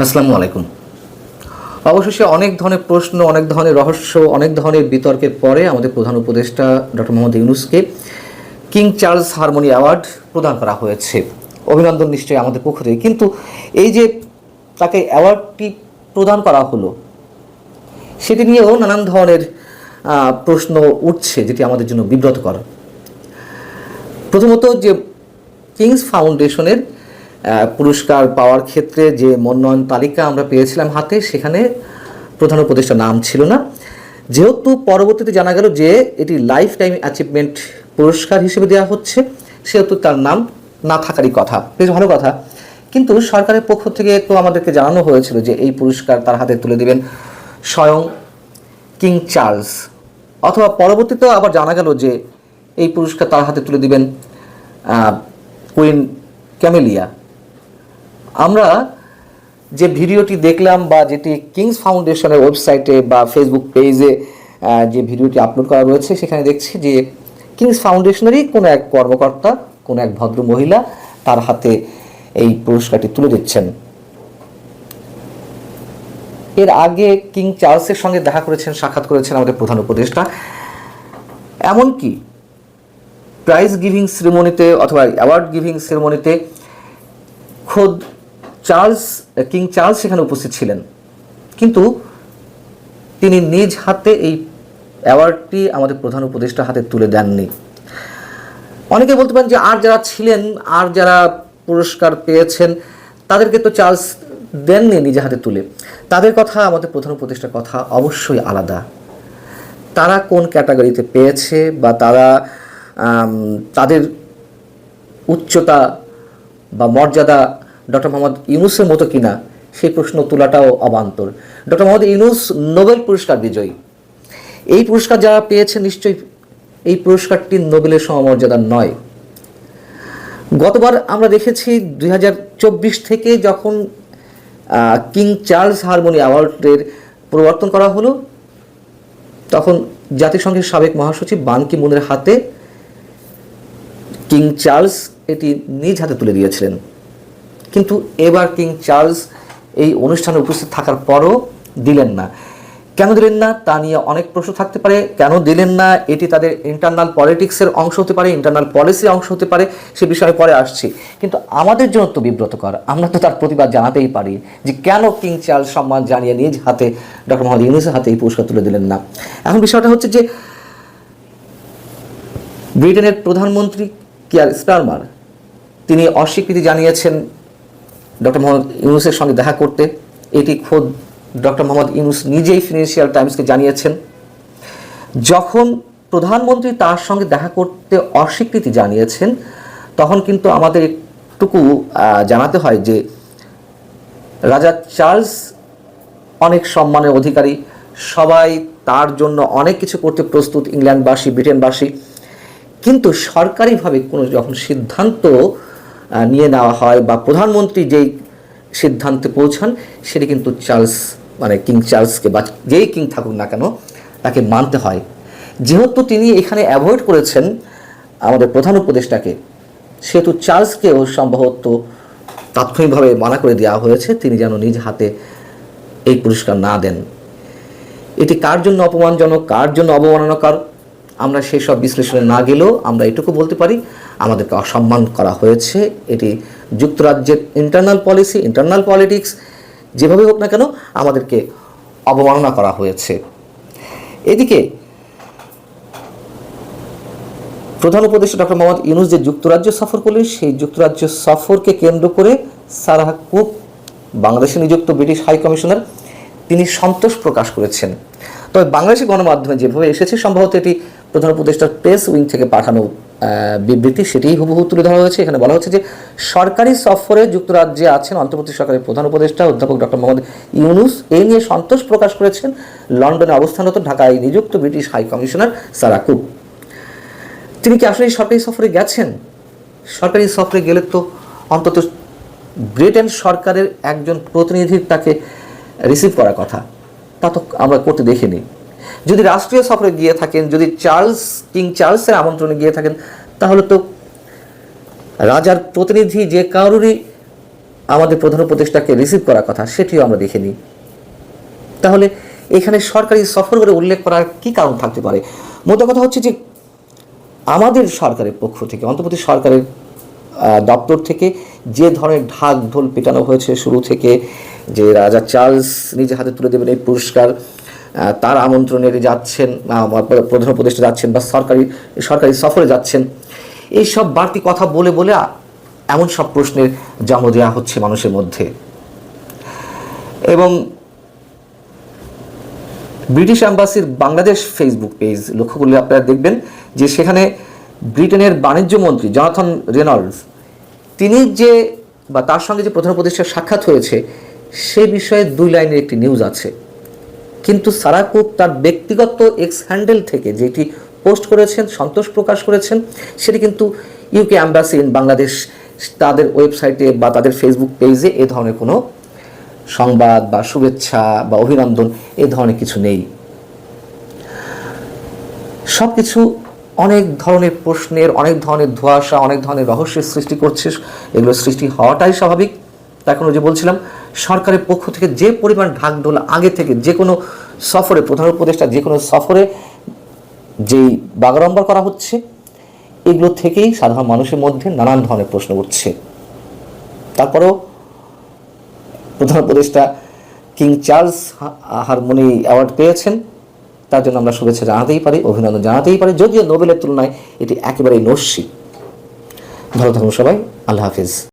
আসসালামু আলাইকুম। অবশেষে অনেক ধরনের প্রশ্ন, অনেক ধরনের রহস্য, অনেক ধরনের বিতর্কের পরে আমাদের প্রধান উপদেষ্টা ডক্টর মোহাম্মদ ইউনূসকে কিং চার্লস হারমোনি অ্যাওয়ার্ড প্রদান করা হয়েছে। অভিনন্দন নিশ্চয়ই আমাদের পক্ষ থেকে। কিন্তু এই যে তাকে অ্যাওয়ার্ডটি প্রদান করা হলো, সেটি নিয়েও নানান ধরনের প্রশ্ন উঠছে, যেটি আমাদের জন্য বিব্রতকর। প্রথমত, যে কিংস ফাউন্ডেশনের পুরস্কার পাওয়ার ক্ষেত্রে যে মনোনয়ন তালিকা আমরা পেয়েছিলাম হাতে, সেখানে প্রধান উপদেষ্টার নাম ছিল না। যেহেতু পরবর্তীতে জানা গেল যে এটি লাইফ টাইম অ্যাচিভমেন্ট পুরস্কার হিসেবে দেওয়া হচ্ছে, সেহেতু তার নাম না থাকারই কথা। বেশ ভালো কথা। কিন্তু সরকারের পক্ষ থেকে তো আমাদেরকে জানানো হয়েছিল যে এই পুরস্কার তার হাতে তুলে দেবেন স্বয়ং কিং চার্লস, অথবা পরবর্তীতেও আবার জানা গেল যে এই পুরস্কার তার হাতে তুলে দিবেন কুইন ক্যামেলিয়া। আমরা যে ভিডিওটি দেখলাম, বা যেটি কিংস ফাউন্ডেশনের ওয়েবসাইটে বা ফেসবুক পেজে যে ভিডিওটি আপলোড করা রয়েছে, সেখানে দেখছি যে কিংস ফাউন্ডেশনেরই কোনো এক কর্মকর্তা, কোনো এক ভদ্র মহিলা তার হাতে এই পুরস্কারটি তুলে দিচ্ছেন। এর আগে কিং চার্লসের সঙ্গে দেখা করেছেন, সাক্ষাৎ করেছেন আমাদের প্রধান উপদেষ্টা। এমনকি প্রাইজ গিভিং সেরেমনিতে অথবা অ্যাওয়ার্ড গিভিং সেরেমনিতে খোদ কিং চার্লস সেখানে উপস্থিত ছিলেন, কিন্তু তিনি নিজ হাতে এই অ্যাওয়ার্ডটি আমাদের প্রধান উপদেষ্টার হাতে তুলে দেননি। অনেকে বলতে পারেন যে আর যারা ছিলেন, আর যারা পুরস্কার পেয়েছেন, তাদেরকে তো চার্লস দেননি নিজে হাতে তুলে। তাদের কথা, আমাদের প্রধান উপদেষ্টার কথা অবশ্যই আলাদা। তারা কোন ক্যাটাগরিতে পেয়েছে, বা তারা তাদের উচ্চতা বা মর্যাদা ডক্টর মোহাম্মদ ইউনূসের মতো কিনা, সেই প্রশ্ন তোলাটাও অবান্তর। ডক্টর মোহাম্মদ ইউনূস নোবেল পুরস্কার বিজয়ী। এই পুরস্কার যারা পেয়েছে, নিশ্চয়ই এই পুরস্কারটি নোবেলের সমমর্যাদার নয়। গতবার আমরা দেখেছি 2024 থেকে যখন কিং চার্লস হারমোনি অ্যাওয়ার্ডের পরিবর্তন করা হলো, তখন জাতিসংঘের সাবেক মহাসচিব বান কি মুনের হাতে কিং চার্লস এটি নিজ হাতে তুলে দিয়েছিলেন। কিন্তু এবার কিং চার্লস এই অনুষ্ঠানে উপস্থিত থাকার পরও দিলেন না। কেন দিলেন না তা নিয়ে অনেক প্রশ্ন থাকতে পারে। কেন দিলেন না, এটি তাদের ইন্টারনাল পলিটিক্সের অংশ হতে পারে, ইন্টারনাল পলিসির অংশ হতে পারে, সে বিষয়ে পরে আসছি। কিন্তু আমাদের জন্য তো বিব্রতকর। আমরা তো তার প্রতিবাদ জানাতেই পারি যে কেন কিং চার্লস সম্মান জানিয়ে নিজ হাতে ডক্টর মোহাম্মদ ইউনূসের হাতে এই পুরস্কার তুলে দিলেন না। এখন বিষয়টা হচ্ছে যে ব্রিটেনের প্রধানমন্ত্রী কিয়ার স্টারমার, তিনি অস্বীকৃতি জানিয়েছেন ডক্টর মোহাম্মদ ইউনূসের সঙ্গে দেখা করতে। এটি খোদ ডক্টর মোহাম্মদ ইউনূস নিজেই ফিনান্সিয়াল টাইমসকে জানিয়েছেন। যখন প্রধানমন্ত্রী তার সঙ্গে দেখা করতে অস্বীকৃতি জানিয়েছেন, তখন কিন্তু আমাদের একটুকু জানাতে হয় যে রাজা চার্লস অনেক সম্মানের অধিকারী, সবাই তার জন্য অনেক কিছু করতে প্রস্তুত, ইংল্যান্ডবাসী, ব্রিটেনবাসী। কিন্তু সরকারিভাবে কোনো যখন সিদ্ধান্ত নিয়ে নেওয়া হয়, বা প্রধানমন্ত্রী যেই সিদ্ধান্তে পৌঁছান, সেটি কিন্তু কিং চার্লসকে, বা যেই কিং থাকুক না কেন, তাকে মানতে হয়। যেহেতু তিনি এখানে অ্যাভয়েড করেছেন আমাদের প্রধান উপদেষ্টাকে, সেহেতু চার্লসকেও সম্ভবত তাৎক্ষণিকভাবে মানা করে দেওয়া হয়েছে, তিনি যেন নিজ হাতে এই পুরস্কার না দেন। এটি কার জন্য অপমানজনক, কার জন্য অবমাননাকর, আমরা সেই সব বিশ্লেষণে না গেলেও আমরা এটুকু বলতে পারি, আমাদেরকে অসম্মান করা হয়েছে। এটি যুক্তরাজ্যের ইন্টারনাল পলিসি, ইন্টারনাল পলিটিক্স, যেভাবে হোক না কেন আমাদেরকে অবমাননা করা হয়েছে। এদিকে প্রধান উপদেষ্টা ডক্টর মোহাম্মদ ইউনূস যে যুক্তরাজ্য সফর করলেন, সেই যুক্তরাজ্য সফরকে কেন্দ্র করে সারাহ কুক, বাংলাদেশে নিযুক্ত ব্রিটিশ হাই কমিশনার, তিনি সন্তোষ প্রকাশ করেছেন। তবে বাংলাদেশি গণমাধ্যমে যেভাবে এসেছে, সম্ভবত এটি প্রধান উপদেষ্টার প্রেস উইং থেকে পাঠানো বিবৃতি, সেটিই হুবহু তুলে ধরা হয়েছে। এখানে বলা হচ্ছে যে সরকারি সফরে যুক্তরাজ্যে আছেন অন্তর্বর্তী সরকারের প্রধান উপদেষ্টা অধ্যাপক ডক্টর মোহাম্মদ ইউনূস। এই নিয়ে সন্তোষ প্রকাশ করেছেন লন্ডনে অবস্থানরত ঢাকায় নিযুক্ত British high commissioner Sarah Cook. তিনি কি আসলে সরকারি সফরে গেছেন? সরকারি সফরে গেলে তো অন্তত ব্রিটেন সরকারের একজন প্রতিনিধির তাকে রিসিভ করার কথা, তা তো আমরা করতে দেখিনি। যদি রাষ্ট্রীয় সফরে গিয়ে থাকেন, যদি কিং চার্লসের আমন্ত্রণে গিয়ে থাকেন, তাহলে তো রাজার প্রতিনিধি যে কারোরই আমাদের প্রধান উপদেষ্টাকে রিসিভ করার কথা, সেটিও আমরা দেখিনি। তাহলে এখানে সরকারি সফর করে উল্লেখ করার কি কারণ থাকতে পারে? মোদ্দা কথা হচ্ছে যে আমাদের সরকারের পক্ষ থেকে, অন্তর্বর্তী সরকারের দপ্তর থেকে যে ধরনের ঢাক ঢোল পেটানো হয়েছে শুরু থেকে, যে রাজা চার্লস নিজে হাতে তুলে দেবেন এই পুরস্কার, তার আমন্ত্রণে যাচ্ছেন, প্রধান উপদেষ্টা যাচ্ছেন বা সরকারি সফরে যাচ্ছেন, এইসব বাড়তি কথা বলে বলে এমন সব প্রশ্নের জন্ম দেওয়া হচ্ছে মানুষের মধ্যে। এবং ব্রিটিশ অ্যাম্বাসির বাংলাদেশ ফেসবুক পেজ লক্ষ্য করলে আপনারা দেখবেন যে সেখানে ব্রিটেনের বাণিজ্য মন্ত্রী জনাথন রেনল্ডস, তিনি যে বা তার সঙ্গে যে প্রধান উপদেষ্টার সাক্ষাৎ হয়েছে সে বিষয়ে 2 লাইনের একটি নিউজ আছে। কিন্তু সারা কুক তার ব্যক্তিগত এক্স হ্যান্ডেল থেকে যেটি পোস্ট করেছেন, সন্তোষ প্রকাশ করেছেন, সেটি কিন্তু ইউকে অ্যাম্বাসি ইন বাংলাদেশ তাদের ওয়েবসাইটে বা তাদের ফেসবুক পেজে এ ধরনের কোনো সংবাদ বা শুভেচ্ছা বা অভিনন্দন এ ধরনের কিছু নেই। সব কিছু অনেক ধরনের প্রশ্নের, অনেক ধরনের ধোঁয়াশা, অনেক ধরনের রহস্যের সৃষ্টি করছে। এগুলো সৃষ্টি হওয়াটাই স্বাভাবিক। এখন যে বলছিলাম, সরকারের পক্ষ থেকে যে পরিমাণ ঢাকঢোল আগে থেকে যে কোনো সফরে, প্রধান উপদেষ্টা যে কোনো সফরে যেই বাগাড়ম্বর করা হচ্ছে, এগুলো থেকেই সাধারণ মানুষের মধ্যে নানান ধরনের প্রশ্ন উঠছে। তারপরেও প্রধান উপদেষ্টা কিং চার্লস হারমোনি অ্যাওয়ার্ড পেয়েছেন, তার জন্য আমরা শুভেচ্ছা জানাতেই পারি, অভিনন্দন জানাতেই পারি, যদিও নোবেলের তুলনায় এটি একেবারেই নস্যি। ভালো থাকুন সবাই, আল্লাহ হাফিজ।